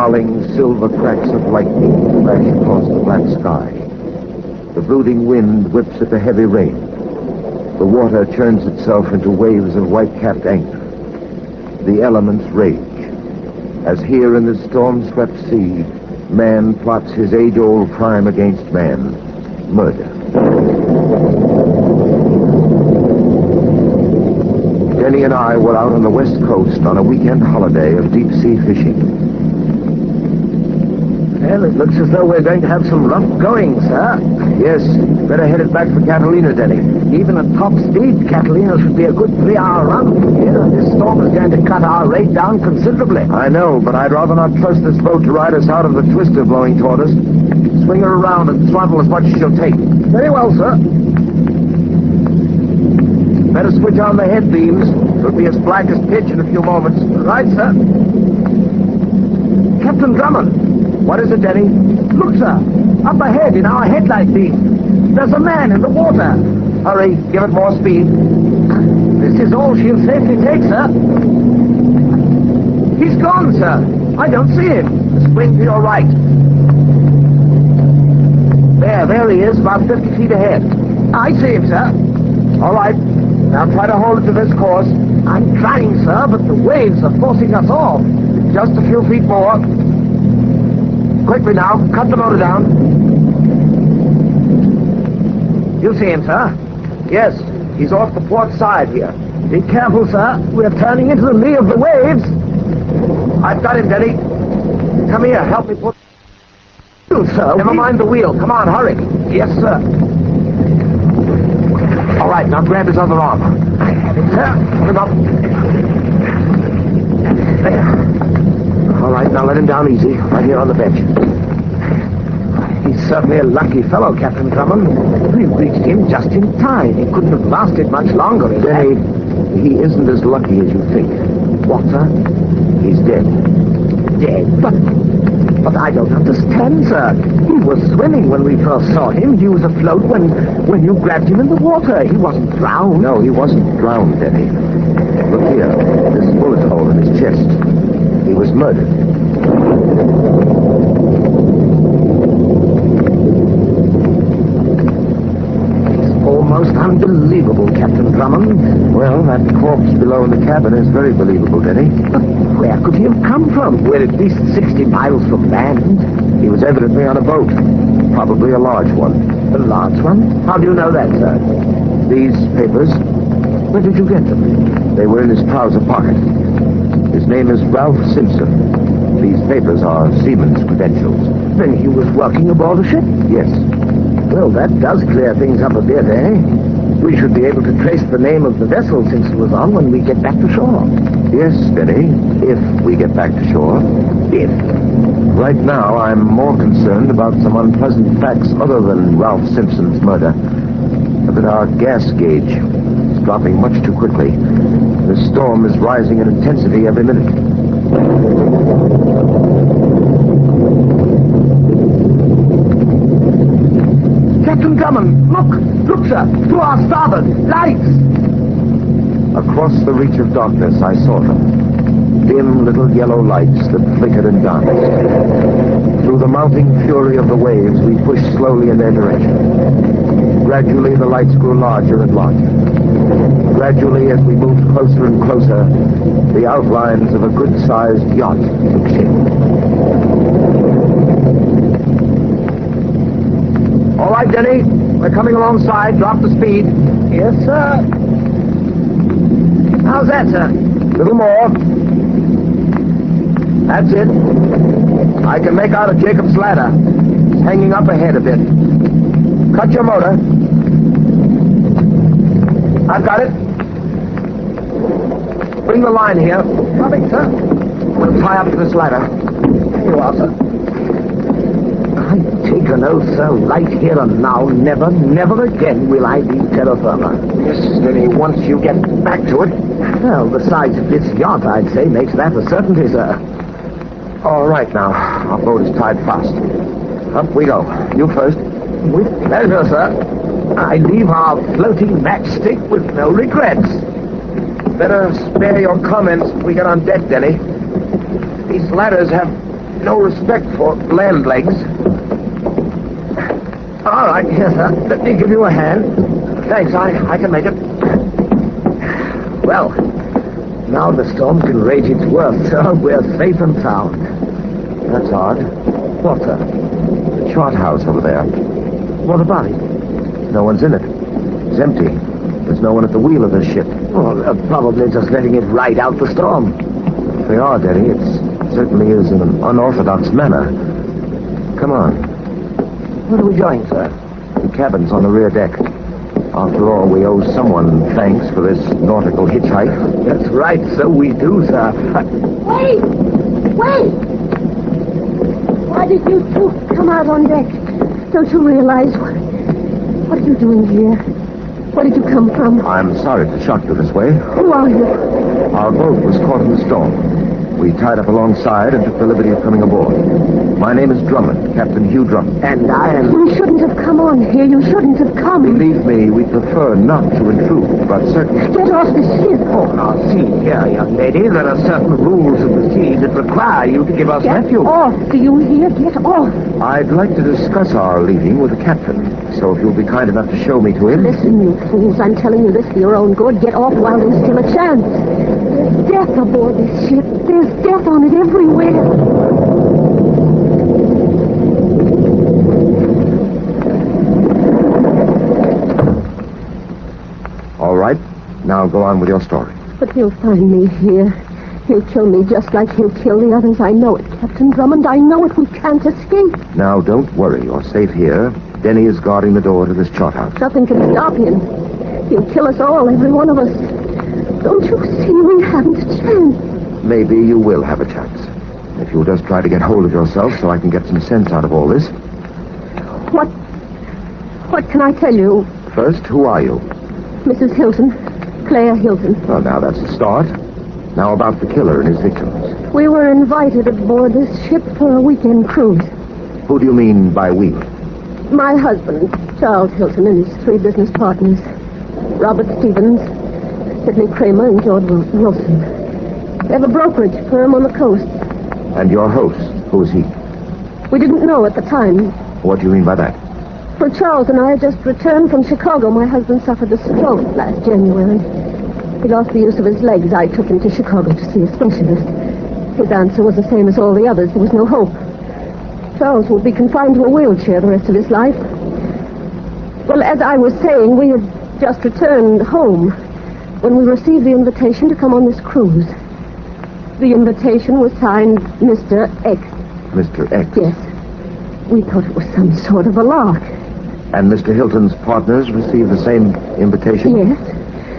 Snarling silver cracks of lightning flash across the black sky. The brooding wind whips at the heavy rain. The water churns itself into waves of white-capped anger. The elements rage, as here in the storm-swept sea, man plots his age-old crime against man, murder. Denny and I were out on the west coast on a weekend holiday of deep-sea fishing. Well, it looks as though we're going to have some rough going, sir. Yes, better head it back for Catalina, Denny. Even at top speed, Catalina should be a good 3-hour run from here. This storm is going to cut our rate down considerably. I know, but I'd rather not trust this boat to ride us out of the twister blowing toward us. Swing her around and throttle as much as she'll take. Very well, sir. Better switch on the head beams. It'll be as black as pitch in a few moments. Right, sir. Captain Drummond. What is it, Denny? Look, sir. Up ahead in our headlight beam. There's a man in the water. Hurry, give it more speed. This is all she'll safely take, sir. He's gone, sir. I don't see him. Swing to your right. There he is, about 50 feet ahead. I see him, sir. All right. Now try to hold it to this course. I'm trying, sir, but the waves are forcing us off. Just a few feet more. Quickly now, cut the motor down. You see him, sir? Yes, he's off the port side here. Be careful, sir. We're turning into the lee of the waves. I've got him, Denny. Come here, help me pull. You, sir. Never mind the wheel. Come on, hurry. Yes, sir. All right, now grab his other arm. I have it, sir. Put him up. There. All right, now let him down easy, right here on the bench. He's certainly a lucky fellow, Captain Drummond. We reached him just in time. He couldn't have lasted much longer. Denny, he isn't as lucky as you think. What, sir? He's dead. Dead? But I don't understand, sir. He was swimming when we first saw him. He was afloat when you grabbed him in the water. He wasn't drowned. No, he wasn't drowned, Denny. Look here, this bullet hole in his chest. He was murdered. It's almost unbelievable, Captain Drummond. Well, that corpse below in the cabin is very believable, Denny. But where could he have come from? We're at least 60 miles from land. He was evidently on a boat. Probably a large one. A large one? How do you know that, sir? These papers, Where did you get them? they were in his trouser pocket. His name is Ralph Simpson. These papers are seaman's credentials. Then he was working aboard a ship? Yes. Well, that does clear things up a bit, eh? We should be able to trace the name of the vessel Simpson was on when we get back to shore. Yes, Denny, if we get back to shore. If. Right now, I'm more concerned about some unpleasant facts other than Ralph Simpson's murder. That our gas gauge is dropping much too quickly. The storm is rising in intensity every minute. Captain Drummond, look, sir, to our starboard, lights! Across the reach of darkness, I saw them. Dim little yellow lights that flickered and danced. Through the mounting fury of the waves, we pushed slowly in their direction. Gradually, the lights grew larger and larger. Gradually, as we moved closer and closer, the outlines of a good-sized yacht took shape. All right, Denny, we're coming alongside. Drop the speed. Yes, sir. How's that, sir? Little more. That's it. I can make out a Jacob's ladder. It's hanging up ahead a bit. Cut your motor. I've got it. Bring the line here. Coming, sir. We'll tie up to this ladder. Here you are, sir. I take an oath, sir, right here and now, never again will I leave terra firma. Yes, Denny, once you get back to it. Well, the size of this yacht, I'd say, makes that a certainty, sir. All right, now. Our boat is tied fast. Up we go. You first. With pleasure, sir. I leave our floating matchstick with no regrets. Better spare your comments when we get on deck, Denny. These ladders have no respect for land legs. All right, here, sir. Let me give you a hand. Thanks, I can make it. Well, now the storm can rage its worst, sir. We're safe and sound. That's odd. What, sir? The chart house over there. What about it? No one's in it. It's empty. There's no one at the wheel of the ship. Well, they're probably just letting it ride out the storm. If they are, Denny, it certainly is in an unorthodox manner. Come on. Where are we going, sir? The cabin's on the rear deck. After all, we owe someone thanks for this nautical hitchhike. That's right, sir. We do, sir. Wait! Wait! Why did you two come out on deck? Don't you realize what are you doing here? Where did you come from? I'm sorry to shock you this way. Who are you? Our boat was caught in the storm. We tied up alongside and took the liberty of coming aboard. My name is Drummond, Captain Hugh Drummond. And I am... You shouldn't have come on here. You shouldn't have come. Believe me, we prefer not to intrude, but certainly... Get off the ship. Oh, now, see here, young lady. There are certain rules of the sea that require you to give us Get refuge. off. Do you hear? Get off. I'd like to discuss our leaving with the captain, so if you'll be kind enough to show me to him... Listen, you fools. I'm telling you this for your own good. Get off while there's still a chance. There's death aboard this ship. There's death on it everywhere. All right. Now go on with your story. But he'll find me here. He'll kill me just like he'll kill the others. I know it, Captain Drummond. I know it. We can't escape. Now, don't worry. You're safe here. Denny is guarding the door to this chart house. Nothing can stop him. He'll kill us all, every one of us. Don't you see we haven't a chance? Maybe you will have a chance. If you'll just try to get hold of yourself so I can get some sense out of all this. What can I tell you? First, who are you? Mrs. Hilton. Claire Hilton. Well, now that's a start. Now about the killer and his victims. We were invited aboard this ship for a weekend cruise. Who do you mean by we? My husband, Charles Hilton, and his 3 business partners. Robert Stevens, Sidney Kramer, and George Wilson. They have a brokerage firm on the coast. And your host, who is he? We didn't know at the time. What do you mean by that? For Charles and I had just returned from Chicago. My husband suffered a stroke last January. He lost the use of his legs. I took him to Chicago to see a specialist. His answer was the same as all the others. There was no hope. Charles will be confined to a wheelchair the rest of his life. Well, as I was saying, we had just returned home when we received the invitation to come on this cruise. The invitation was signed Mr. X. Mr. X? Yes. We thought it was some sort of a lark. And Mr. Hilton's partners received the same invitation? Yes.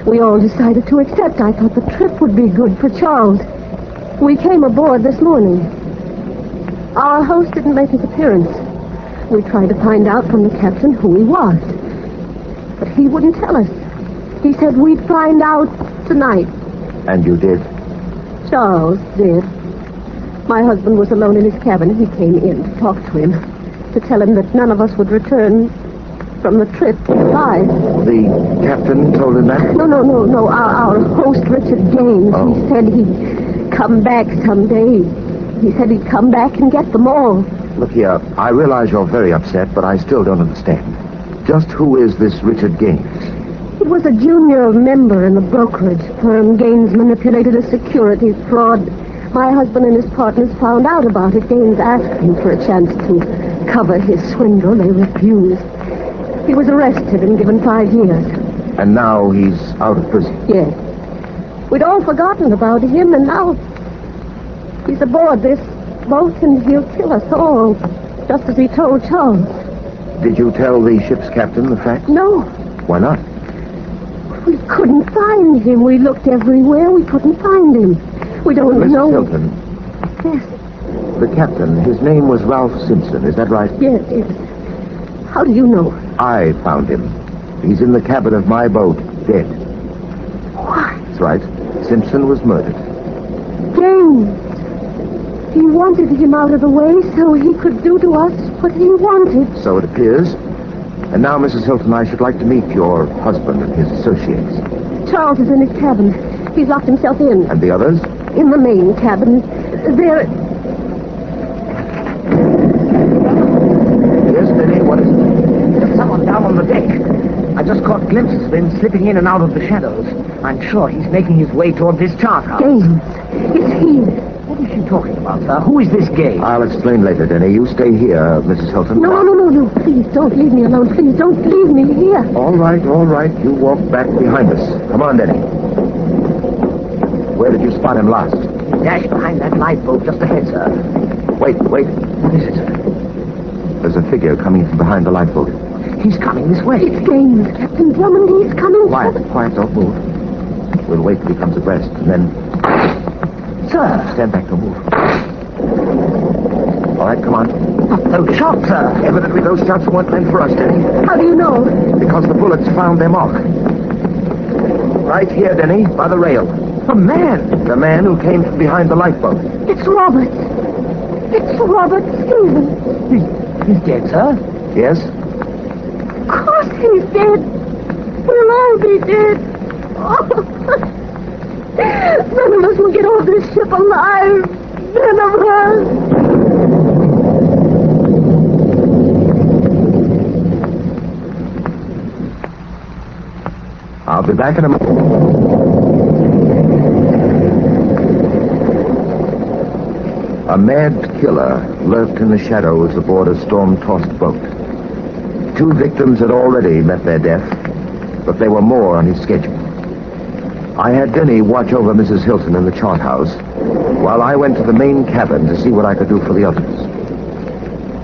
We all decided to accept. I thought the trip would be good for Charles. We came aboard this morning. Our host didn't make his appearance. We tried to find out from the captain who he was. But he wouldn't tell us. He said we'd find out tonight. And you did? Charles did. My husband was alone in his cabin. He came in to talk to him, to tell him that none of us would return from the trip alive. The captain told him that? No. Our host, Richard Gaines, He said he'd come back someday. He said he'd come back and get them all. Look here, I realize you're very upset, but I still don't understand. Just who is this Richard Gaines? He was a junior member in the brokerage firm. Gaines manipulated a security fraud. My husband and his partners found out about it. Gaines asked him for a chance to cover his swindle. They refused. He was arrested and given 5 years. And now he's out of prison? Yes. We'd all forgotten about him, and now he's aboard this boat, and he'll kill us all, just as he told Charles. Did you tell the ship's captain the fact? No. Why not? We couldn't find him. We looked everywhere. We couldn't find him. We don't Mrs. know. Hilton. Yes. The captain, his name was Ralph Simpson, is that right? Yes. How do you know? I found him. He's in the cabin of my boat, dead. What? That's right. Simpson was murdered. James. He wanted him out of the way so he could do to us what he wanted. So it appears. And now, Mrs. Hilton, I should like to meet your husband and his associates. Charles is in his cabin. He's locked himself in. And the others? In the main cabin. They're... glimpses of him slipping in and out of the shadows. I'm sure he's making his way toward this chart house. Gaines. It's he. What is she talking about, sir? Who is this Gaines? I'll explain later, Denny. You stay here, Mrs. Hilton. No. Please, don't leave me alone. Please, don't leave me here. All right. You walk back behind us. Come on, Denny. Where did you spot him last? Dashed behind that lifeboat just ahead, sir. Wait. What is it, sir? There's a figure coming from behind the lifeboat. He's coming this way. It's Gaines, Captain Drummond. He's coming. Quiet, don't move. We'll wait till he comes abreast, and then... Sir. Stand back, don't move. All right, come on. Those shots, sir. Evidently those shots weren't meant for us, Denny. How do you know? Because the bullets found their mark. Right here, Denny, by the rail. A man. The man who came from behind the lifeboat. It's Robert. It's Robert Stevens. He's dead, sir. Yes? Of course he's dead. We'll all be dead. Oh. None of us will get off this ship alive. None of us. I'll be back in a moment. A mad killer lurked in the shadows aboard a storm-tossed boat. 2 victims had already met their death, but there were more on his schedule. I had Denny watch over Mrs. Hilton in the chart house, while I went to the main cabin to see what I could do for the others.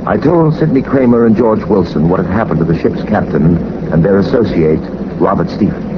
I told Sidney Kramer and George Wilson what had happened to the ship's captain and their associate, Robert Stevens.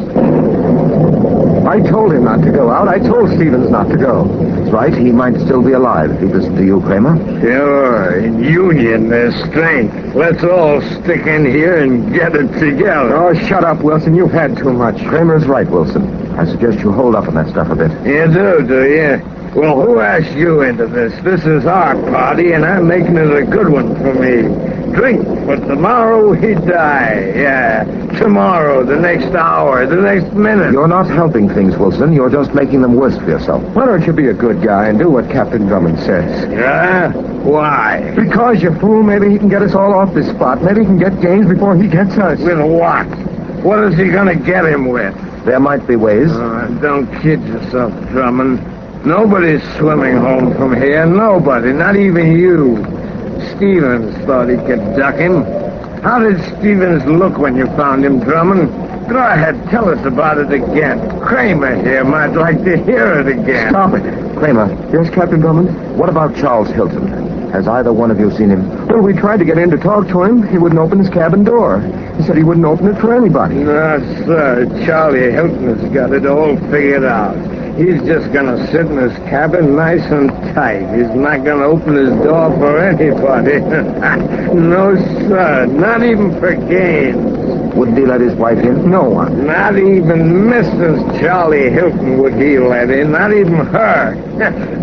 I told him not to go out. I told Stevens not to go. That's right. He might still be alive if he listened to you, Kramer. Sure. In union, there's strength. Let's all stick in here and get it together. Oh, shut up, Wilson. You've had too much. Kramer's right, Wilson. I suggest you hold up on that stuff a bit. You do you? Well, who asked you into this? This is our party, and I'm making it a good one for me. Drink, but tomorrow he die. Yeah, tomorrow, the next hour, the next minute. You're not helping things, Wilson. You're just making them worse for yourself. Why don't you be a good guy and do what Captain Drummond says? Yeah? Why? Because, you fool, maybe he can get us all off this spot. Maybe he can get Gaines before he gets us. With what? What is he gonna get him with? There might be ways. Don't kid yourself, Drummond. Nobody's swimming home from here. Nobody. Not even you. Stevens thought he could duck him. How did Stevens look when you found him, Drummond? Go ahead, tell us about it again. Kramer here might like to hear it again. Stop it. Kramer. Yes, Captain Drummond? What about Charles Hilton? Has either one of you seen him? Well, we tried to get in to talk to him. He wouldn't open his cabin door. He said he wouldn't open it for anybody. No, sir. Charlie Hilton has got it all figured out. He's just gonna sit in his cabin nice and tight. He's not gonna open his door for anybody. No, sir. Not even for Gaines. Wouldn't he let his wife in? No one. Not even Mrs. Charlie Hilton would he let in. Not even her.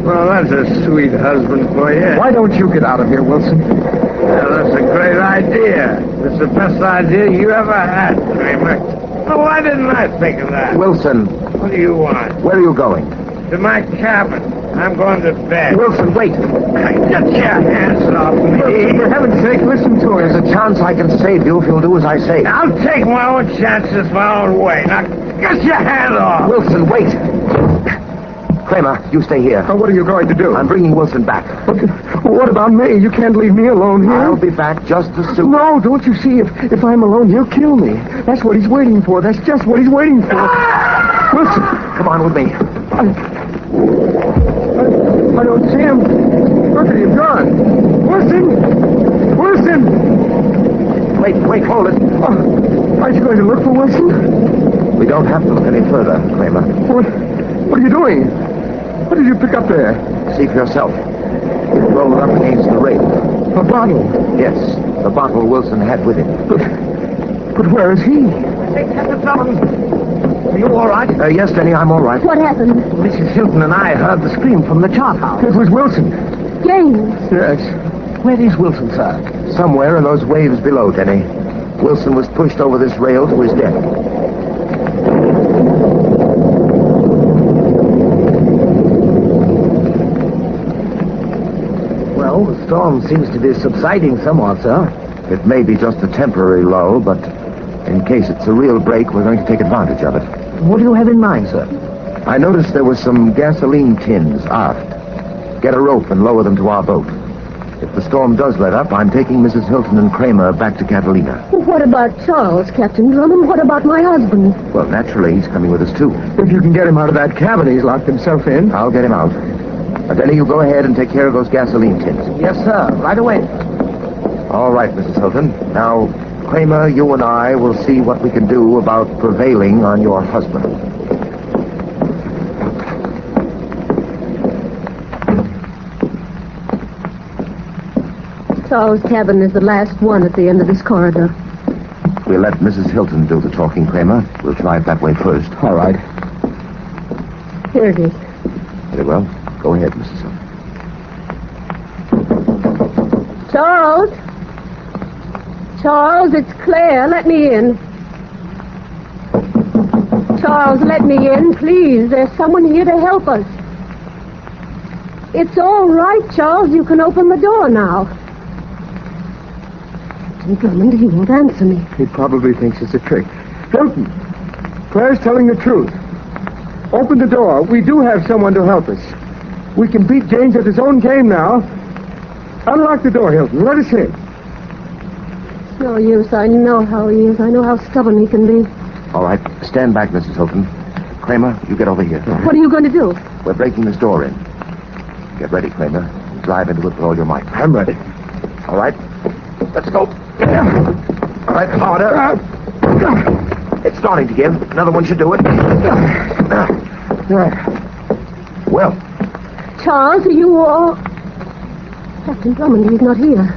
Well, that's a sweet husband for you. Why don't you get out of here, Wilson? Well, that's a great idea. It's the best idea you ever had, Kramer. Oh, why didn't I think of that? Wilson. What do you want? Where are you going? To my cabin. I'm going to bed. Wilson, wait. Get your hands off me. Wilson, for heaven's sake, listen to us. There's a chance I can save you if you'll do as I say. I'll take my own chances my own way. Now, get your hand off. Wilson, wait. Kramer, you stay here. What are you going to do? I'm bringing Wilson back. What about me? You can't leave me alone here. I'll be back just as soon. No, don't you see? If I'm alone, he'll kill me. That's what he's waiting for. That's just what he's waiting for. Wilson, come on with me. I don't see him. Where could he have gone? Wilson! Wait, hold it. Aren't you going to look for Wilson? We don't have to look any further, Kramer. What are you doing? What did you pick up there? See for yourself. It rolled up against the rail. A bottle? Yes, the bottle Wilson had with him. But where is he? Hey, Captain Drummond. Are you all right? Yes, Denny, I'm all right. What happened? Mrs. Hilton and I heard the scream from the chart house. It was Wilson. Gaines. Yes. Where is Wilson, sir? Somewhere in those waves below, Denny. Wilson was pushed over this rail to his death. Well, the storm seems to be subsiding somewhat, sir. It may be just a temporary lull, but In case it's a real break, we're going to take advantage of it. What do you have in mind, sir? I noticed there were some gasoline tins aft. Get a rope and lower them to our boat. If the storm does let up, I'm taking Mrs. Hilton and Kramer back to Catalina. What about Charles, Captain Drummond? What about my husband? Well, naturally, he's coming with us, too. If you can get him out of that cabin he's locked himself in. I'll get him out. Denny, you go ahead and take care of those gasoline tins. Yes, sir. Right away. All right, Mrs. Hilton. Now, Kramer, you and I will see what we can do about prevailing on your husband. Charles' cabin is the last one at the end of this corridor. We'll let Mrs. Hilton do the talking, Kramer. We'll try it that way first. All right. Here it is. Very well. Go ahead, Mrs. Hilton. Charles? Charles, it's Claire. Let me in. Charles, let me in, please. There's someone here to help us. It's all right, Charles. You can open the door now. Captain Drummond, he won't answer me. He probably thinks it's a trick. Hilton, Claire's telling the truth. Open the door. We do have someone to help us. We can beat James at his own game now. Unlock the door, Hilton. Let us in. It's no use. I know how he is. I know how stubborn he can be. All right. Stand back, Mrs. Hilton. Kramer, you get over here. What are you going to do? We're breaking this door in. Get ready, Kramer. Drive into it with all your might. I'm ready. All right. Let's go. All right, harder. It's starting to give. Another one should do it. Well. Charles, are you all... Captain Drummond, he's not here.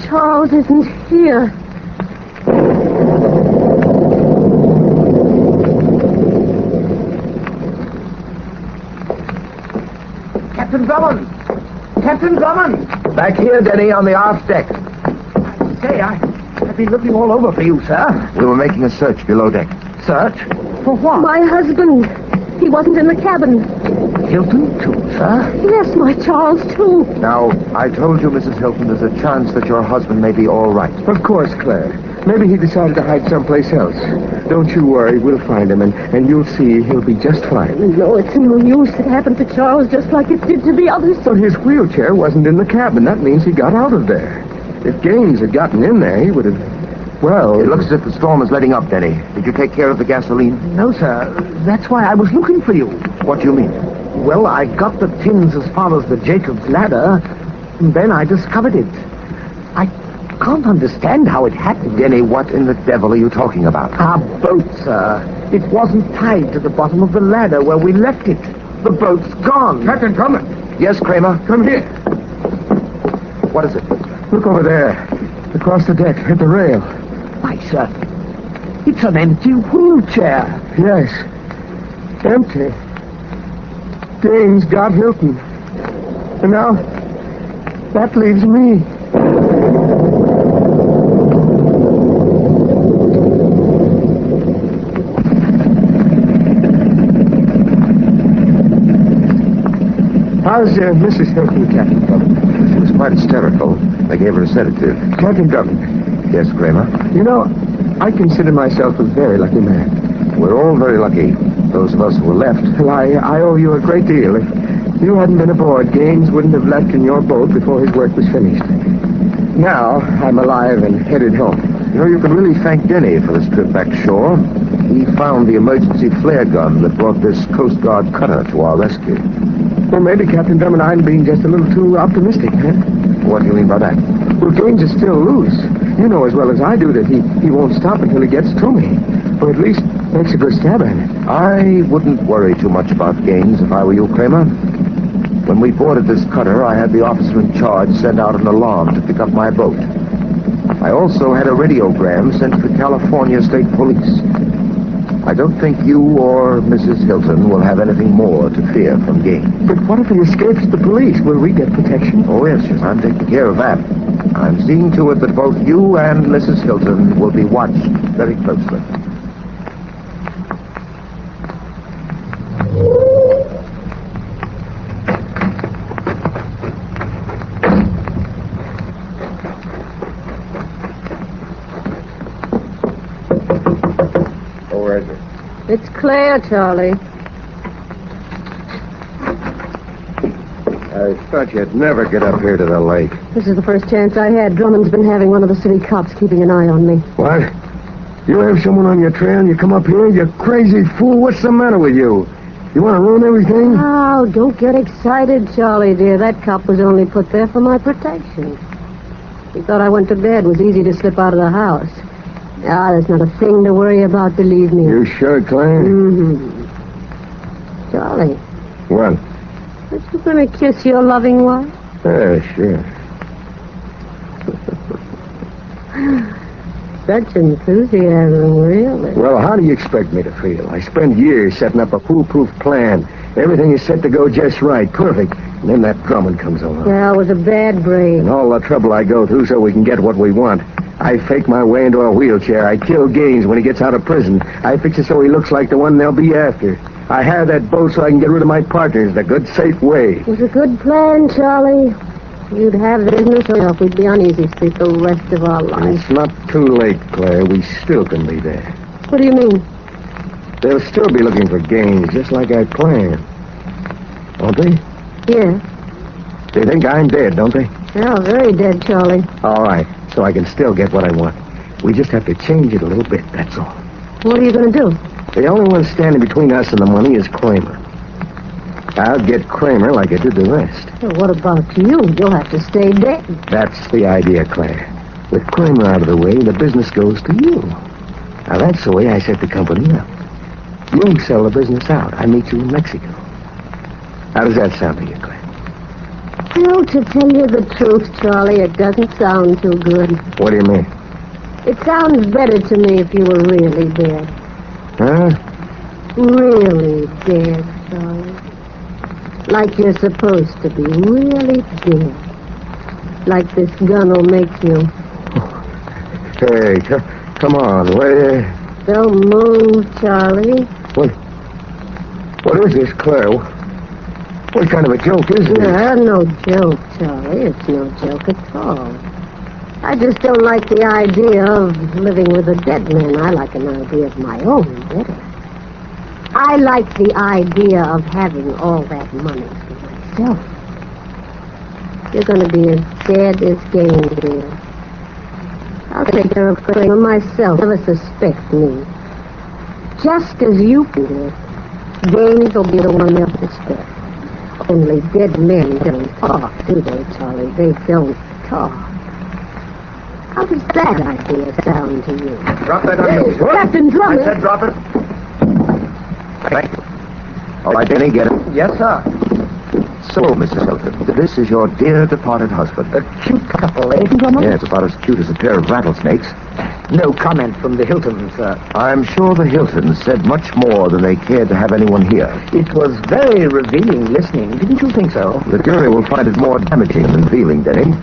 Charles isn't here. Captain Drummond! Captain Drummond! Back here, Denny, on the aft deck. Say, I've been looking all over for you, sir. We were making a search below deck. Search? For what? My husband. He wasn't in the cabin. Hilton, too, sir? Yes, my Charles, too. Now, I told you, Mrs. Hilton, there's a chance that your husband may be all right. Of course, Claire. Maybe he decided to hide someplace else. Don't you worry. We'll find him, and you'll see he'll be just fine. No, it's no use. It happened to Charles just like it did to the others. But his wheelchair wasn't in the cabin. That means he got out of there. If Gaines had gotten in there, he would have... Well... It looks as if the storm is letting up, Denny. Did you take care of the gasoline? No, sir. That's why I was looking for you. What do you mean? Well, I got the tins as far as the Jacob's ladder, and then I discovered it. I can't understand how it happened. Denny, what in the devil are you talking about? Our boat, sir. It wasn't tied to the bottom of the ladder where we left it. The boat's gone. Captain Drummond! Yes, Kramer? Come here. What is it? Look over there. Across the deck, at the rail. Why, sir, it's an empty wheelchair. Yes. Empty. Gaines got Hilton. And now, that leaves me. How's Mrs. Hilton, Captain Drummond? She was quite hysterical. They gave her a sedative. Captain Drummond. Yes, Kramer? You know, I consider myself a very lucky man. We're all very lucky. Those of us who were left. Well, I owe you a great deal. If you hadn't been aboard, Gaines wouldn't have left in your boat before his work was finished. Now, I'm alive and headed home. You know, you can really thank Denny for this trip back to shore. He found the emergency flare gun that brought this Coast Guard cutter to our rescue. Well, maybe, Captain Drummond, I'm being just a little too optimistic, huh? What do you mean by that? Well, Gaines is still loose. You know as well as I do that he won't stop until he gets to me. Or at least makes a good stab at it. I wouldn't worry too much about Gaines if I were you, Kramer. When we boarded this cutter, I had the officer in charge send out an alarm to pick up my boat. I also had a radiogram sent to the California State Police. I don't think you or Mrs. Hilton will have anything more to fear from Gaines. But what if he escapes the police? Will we get protection? Oh, yes, I'm taking care of that. I'm seeing to it that both you and Mrs. Hilton will be watched very closely. Claire, Charlie. I thought you'd never get up here to the lake. This is the first chance I had. Drummond's been having one of the city cops keeping an eye on me. What? You have someone on your trail and you come up here? You crazy fool. What's the matter with you? You want to ruin everything? Oh, don't get excited, Charlie, dear. That cop was only put there for my protection. He thought I went to bed. It was easy to slip out of the house. Ah, there's not a thing to worry about, believe me. You sure, Claire? Mm-hmm. Charlie. What? Aren't you going to kiss your loving wife? Sure. Such enthusiasm, really. Well, how do you expect me to feel? I spent years setting up a foolproof plan. Everything is set to go just right, perfect. And then that Drummond comes along. Yeah, it was a bad break. And all the trouble I go through so we can get what we want. I fake my way into a wheelchair. I kill Gaines when he gets out of prison. I fix it so he looks like the one they'll be after. I hire that boat so I can get rid of my partners the good, safe way. It was a good plan, Charlie. You'd have business enough. We'd be on Easy Street the rest of our lives. It's not too late, Claire. We still can be there. What do you mean? They'll still be looking for Gaines, just like I planned. Won't they? Yeah. They think I'm dead, don't they? Yeah, very dead, Charlie. All right, so I can still get what I want. We just have to change it a little bit, that's all. What are you going to do? The only one standing between us and the money is Kramer. I'll get Kramer like I did the rest. Well, what about you? You'll have to stay dead. That's the idea, Claire. With Kramer out of the way, the business goes to you. Now, that's the way I set the company up. You sell the business out. I meet you in Mexico. How does that sound to you, Claire? No, to tell you the truth, Charlie, it doesn't sound too good. What do you mean? It sounds better to me if you were really dead. Huh? Really dead, Charlie. Like you're supposed to be. Really dead. Like this gun will make you. Hey, come on. Where? Don't move, Charlie. What is this, Claire? What kind of a joke is this? No joke, Charlie. It's no joke at all. I just don't like the idea of living with a dead man. I like an idea of my own better. I like the idea of having all that money for myself. You're going to be as dead as Gaines is. I'll take care of Kramer myself. Never suspect me. Just as you did. Gaines will be the one they'll suspect. Only dead men don't talk, do they, Charlie? They don't talk. How does that idea sound to you? Drop that on me. Captain Drummond! I said drop it. Thank you. All right, Denny, get it. Yes, sir. So, Mrs. Hilton, this is your dear departed husband. A cute couple, eh, Drummond? Yes, about as cute as a pair of rattlesnakes. No comment from the Hiltons, sir. I'm sure the Hiltons said much more than they cared to have anyone here. It was very revealing listening. Didn't you think so? The jury will find it more damaging than revealing, Denny.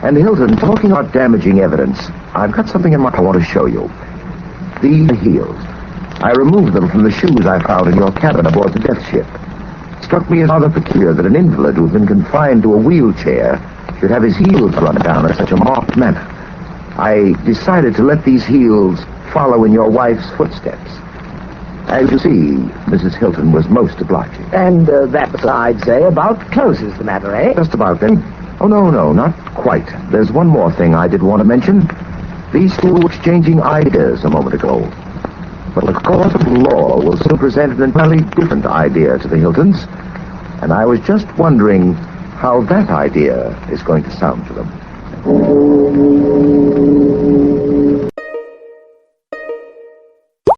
And Hilton, talking about damaging evidence, I've got something in mind I want to show you. These heels. I removed them from the shoes I found in your cabin aboard the death ship. It struck me as rather peculiar that an invalid who'd been confined to a wheelchair should have his heels run down in such a marked manner. I decided to let these heels follow in your wife's footsteps. As you see, Mrs. Hilton was most obliging. And that's, I'd say, about closes the matter, eh? Just about, then. Oh, no, not quite. There's one more thing I did want to mention. These two were exchanging ideas a moment ago. But the court of law will soon present an entirely different idea to the Hiltons. And I was just wondering how that idea is going to sound to them.